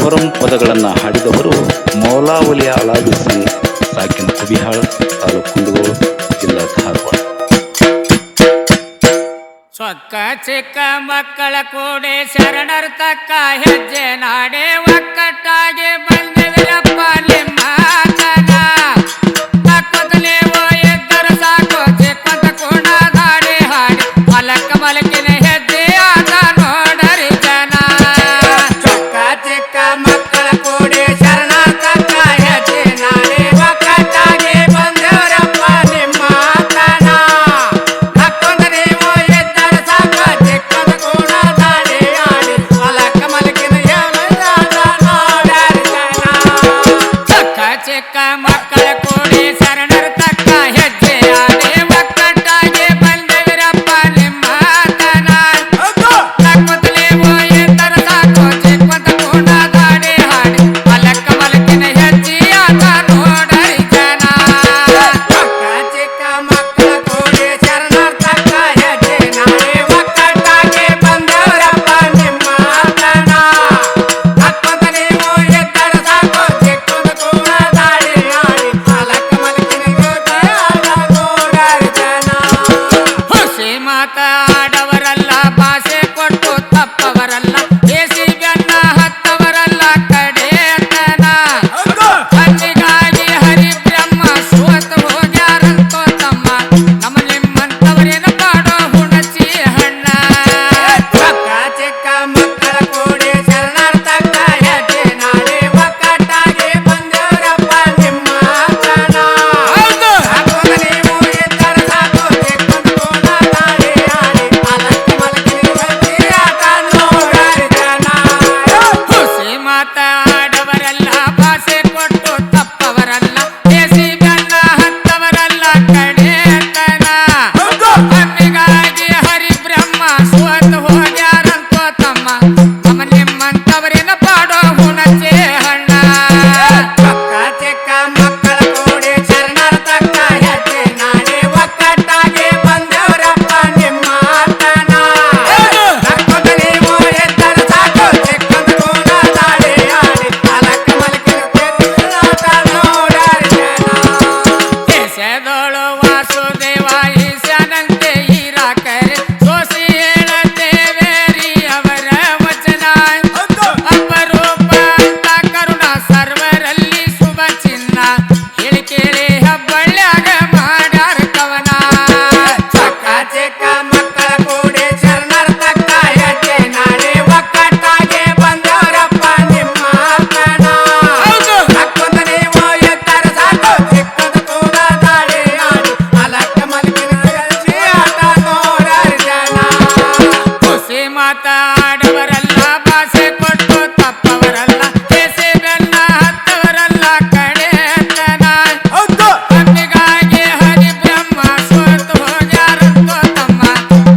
ಹೊರಂ ಪದಗಳನ್ನು ಹಾಡಿದವರು ಮೌಲಾವಲಿ ಅಲಾದಿ ಸಿಂಗ್ ಸಾಕಿನ ಕುಬಿಹಾಳ್ ತಾಲೂಕು ಕುಂದಗೋಳ ಜಿಲ್ಲಾ ಧಾರವಾಡ. ಚೊಕ್ಕ ಚಿಕ್ಕ ಮಕ್ಕಳ ಕೂಡಿ ಶರಣರ ತಕ್ಕ ಹೆಜ್ಜೆ ನಾಡೆ ಒಕ್ಕಟ್ಟಾಗಿ ಬಂದಿರಪ್ಪ ನಿಮ್ಮ ತನ. ನಕ್ಕದ ನೀವು ಇದ್ದರು ಸಾಕು ಚಿಕ್ಕಂತ ಕೂಡ ದಾಡಿ ಹಾಡಿ ಮಲಕ ಮಲಕಿನ ಹೆಜ್ಜೆ ಆದ ನೋಡರಿ ಜನ. ಚೊಕ್ಕ ಚಿಕ್ಕ ಮಕ್ಕಳ ಕೂಡಿ ಶರಣರ ತಕ್ಕ ಹೆಜ್ಜೆ ನಾಡೆ ಒಕ್ಕಟ್ಟಾಗಿ ಬಂದಿರಪ್ಪ ನಿಮ್ಮ ತನ. ನಕ್ಕದ ನೀವು ಇದ್ದರು ಸಾಕು ಚಿಕ್ಕಂತ ಕೂಡ ದಾಡಿ ಹಾಡಿ ಮಲಕ ಮಲಕಿನ ಹೆಜ್ಜೆ ಆದ ನೋಡರಿ ಜನ. ಚೊಕ್ಕ ಚಿಕ್ಕ ಮಕ್ಕಳ ಕೂಡಿ ಶರಣರ ತಕ್ಕ ಹೆಜ್ಜೆ ಆಡಿ ಒಕ್ಕಟ್ಟಾಗಿ ಬಂದಿರಪ್ಪ ನಿಮ್ಮ ತನ. ನಕ್ಕದ ನೀವು ಇದ್ದರು ಸಾಕು ಚಿಕ್ಕಂತ ಕೂಡ ದಾಡಿ ಹಾಡಿ ಮಲಕ ಮಲಕಿನ ಹೆಜ್ಜೆ ಆದ ನೋಡರಿ ಜನ. ಚೊಕ್ಕ ಚಿಕ್ಕ ಮಕ್ಕಳ ಕೂಡಿ ಶರಣರ ತಕ್ಕ ಹೆಜ್ಜೆ ನಾಡಿ ಒಕ್ಕಟ್ಟಾಗಿ ಬಂದಿರಪ್ಪ ನಿಮ್ಮ ತನ. ನಕ್ಕದ ನೀವು ಇದ್ದರು ಸಾಕು ಚಿಕ್ಕಂತ ಕೂಡ ದಾಡಿ ಹಾಡಿ ಮಲಕ ಮಲಕಿನ ಹೆಜ್ಜೆ ಆದ ನೋಡರಿ ಜನ. ಹುಸಿ ಮಾತಾಡವರಲ್ಲ ಭಾಷೆ ಕೊಟ್ಟು ತಪ್ಪವರಲ್ಲ ದೇಸಿ ಬೆನ್ನ ಹತ್ತವರಲ್ಲ ಕಡೆ ತನ. ಹಣ್ಣಿಗಾಗಿ ಹರಿ ಬ್ರಹ್ಮ ಸೋತ ಹೋಗ್ಯಾರಂತೋ ತಮ್ಮ ನಮ್ಮ ನಿಮ್ಮಂತವರೇನು ಕಾಡೋ ಹುಣಚಿ ಹಣ್ಣ. ಚೊಕ್ಕ ಚಿಕ್ಕ ಮಕ್ಕಳ ಕೂಡಿ ಶರಣರ ತಕ್ಕ ಹೆಜ್ಜೆ ನಾಡಿ ಒಕ್ಕಟ್ಟಾಗಿ ಬಂದಿರಪ್ಪ ನಿಮ್ಮ ತನ. ಸಾಕೋದ ನೀವು ಇದ್ದರು ಸಾಕು ಚಿಕ್ಕಂತ ಕೂಡ ದಾಡಿ ಹಾಡಿ ಮಲಕ ಮಲಕಿನ ಹೆಜ್ಜೆ ಆದ ನೋಡರಿ ಜನ. ಹುಸಿ ಮಾತಾಡವರಲ್ಲ ಭಾಷೆ ಕೊಟ್ಟು ತಪ್ಪವರಲ್ಲ ದೇಸಿ ಬೆನ್ನ ಹತ್ತವರಲ್ಲ ಕಡೆ ತನ. ಹಣ್ಣಿಗಾಗಿ ಹರಿ ಬ್ರಹ್ಮ ಸೋತ ಹೋಗ್ಯಾರಂತೋ ತಮ್ಮ ನಮ್ಮ ನಿಮ್ಮಂತವರೇನ ಪಾಡೋ ಹುಣಚೆ ಹಣ್ಣ. ಚೊಕ್ಕ ಚಿಕ್ಕ ಮಕ್ಕಳ ಕೂಡಿ ಶರಣರ ತಕ್ಕ ಹೆಜ್ಜೆ ನಾಡಿ ಒಕ್ಕಟ್ಟಾಗಿ ಬಂದವರಪ್ಪ ನಿಮ್ಮ ತನ. ನಕ್ಕದ ನೀವು ಇದ್ದರು ಸಾಕು ಚಿಕ್ಕಂತ ಕೂಡ ದಾಡಿ ಹಾಡಿ ಮಲಕ ಮಲಕಿನ ಹೆಜ್ಜೆ ಆದ ನೋಡರಿ ಜನ. ದೇಶದೋಳು ವಾಸುದೇವ ಈಶಾನಂತೆ ಇರಾಕರೆ ಸೋಸಿ ಹೇಳತೇವೇರಿ ಅವರ ವಚನ. ಅಪರೂಪ ಅಂತ ಕರುಣ ಸರ್ವರಲ್ಲಿ ಶುಭ ಚಿನ್ನ ಹೇಳಿ ಕೇಳಿ ಹಬ್ಬಳ್ಳ್ಯಾಗ ಮಾಡ್ಯಾರ ಕವನ. ಚೊಕ್ಕ ಚಿಕ್ಕ ಮಕ್ಕಳ ಕೂಡಿ ಶರಣರ ತಕ್ಕ ಹೆಜ್ಜೆ ನಾಡಿ ಒಕ್ಕಟ್ಟಾಗಿ ಬಂದವರಪ್ಪ ನಿಮ್ಮ ತನ. ನಕ್ಕದ ನೀವು ಇದ್ದರು ಸಾಕು ಚಿಕ್ಕಂತ ಕೂಡ ದಾಡಿ ಹಾಡಿ ಮಲಕ ಮಲಕಿನ ಹೆಜ್ಜೆ ಆದ ನೋಡರಿ ಜನ. ಹುಸಿ ಮಾತಾಡವರಲ್ಲ ಭಾಷೆ ಕೊಟ್ಟು ತಪ್ಪವರಲ್ಲ ದೇಸಿ ಬೆನ್ನ ಹತ್ತವರಲ್ಲ ಕಡೆ ತನ. ಹಣ್ಣಿಗಾಗಿ ಹರಿ ಬ್ರಹ್ಮ ಸೋತ ಹೋಗ್ಯಾರಂತೋ ತಮ್ಮ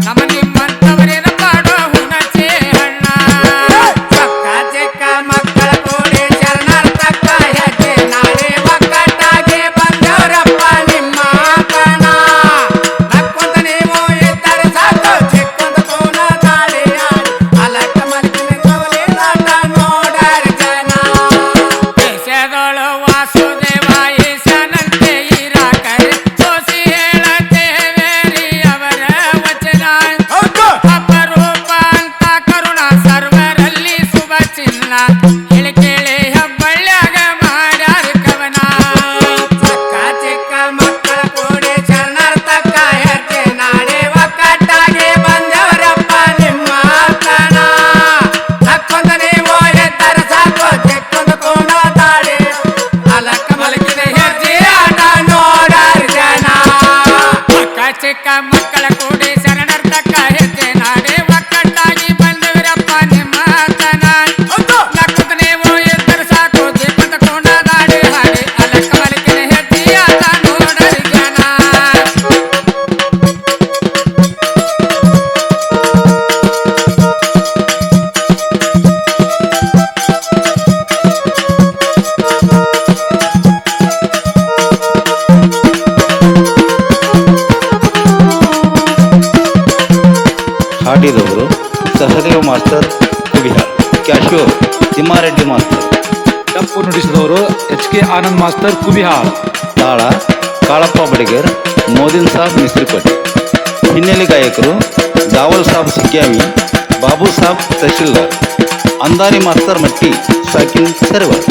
ನಮ್ಮ ನಿಮ್ಮಂತವರೇನ ಪಾಡೋ ಹುಣಚೆ ಹಣ್ಣ. ಚೊಕ್ಕ ಚಿಕ್ಕ ಮಕ್ಕಳ ಕೂಡಿ ಶರಣರ ತಕ್ಕ ಹೆಜ್ಜೆ ನಾಡಿ ಒಕ್ಕಟ್ಟಾಗಿ ಬಂದವರಪ್ಪ ನಿಮ್ಮ ತನ. ನಕ್ಕದ ನೀವು ಇದ್ದರು ಸಾಕು ಚಿಕ್ಕಂತ ಕೂಡ ದಾಡಿ ಹಾಡಿ ಮಲಕ ಮಲಕಿನ ಹೆಜ್ಜೆ ಆದ ನೋಡರಿ ಜನ. ದೇಶದೋಳು ವಾಸುದೇವ ಈಶಾನಂತೆ ಇರಾಕರೆ ಸೋಸಿ ಹೇಳತೇವೇರಿ ಅವರ ವಚನ. ಅಪರೂಪ ಅಂತ ಕರುಣ ಸರ್ವರಲ್ಲಿ ಶುಭ ಚಿನ್ನ ಹೇಳಿ ಕೇಳಿ ಹಬ್ಬಳ್ಳ್ಯಾಗ ಮಾಡ್ಯಾರ ಕವನ. ಚೊಕ್ಕ ಚಿಕ್ಕ ಮಕ್ಕಳ ಕೂಡಿ ಶರಣರ ತಕ್ಕ ಹೆಜ್ಜೆ ನಾಡಿ ಒಕ್ಕಟ್ಟಾಗಿ ಬಂದವರಪ್ಪ ನಿಮ್ಮ ತನ. ನಕ್ಕದ ನೀವು ಇದ್ದರು ಸಾಕು ಚಿಕ್ಕಂತ ಕೂಡ ದಾಡಿ ಮಲಕ ಮಲಕಿನ ಹೆಜ್ಜೆ ಆದ ನೋಡರಿ ಜನ. ಚೊಕ್ಕ ಚಿಕ್ಕ ಮಕ್ಕಳ ಕೂಡಿ ಶರಣರ ತಕ್ಕ ಹೆಜ್ಜೆ ನಾಡಿ ಒಕ್ಕಟ್ಟಾಗಿ ಬಂದವರಪ್ಪ ನಿಮ್ಮ ತನ. ನಕ್ಕದ ನೀವು ಇದ್ದರು ಸಾಕು ಚಿಕ್ಕಂತ ಕೂಡ ದಾಡಿ ಹಾಡಿ ಮಲಕ ಮಲಕಿನ ಹೆಜ್ಜೆ ಆದ ನೋಡರಿ ಜನ. ಹಾಡಿದವರು ಸಹದೇವ ಮಾಸ್ತರ್ ಕುಬಿಹಾಳ್. ಕ್ಯಾಶೋ ತಿಮ್ಮಾರೆಡ್ಡಿ ಮಾಸ್ತರ್. ಟಪ್ಪು ನುಡಿಸಿದವರು HK ಆನಂದ್ ಮಾಸ್ತರ್ ಕುಬಿಹಾಳ್. ತಾಳ ಕಾಳಪ್ಪ ಬಡಿಗೇರ್, ಮೋದಿನ್ ಸಾಬ್ ಮಿಸ್ರಿಪಟ್. ಹಿನ್ನೆಲೆ ಗಾಯಕರು ದಾವಲ್ ಸಾಬ್ ಸಿಗ್ಯಾಮಿ, ಬಾಬು ಸಾಬ್ ತಹಶೀಲ್ದಾರ್, ಅಂದಾರಿ ಮಾಸ್ತರ್ ಮಟ್ಟಿ ಸಾಕಿನ್ ಸರ್ವರ್.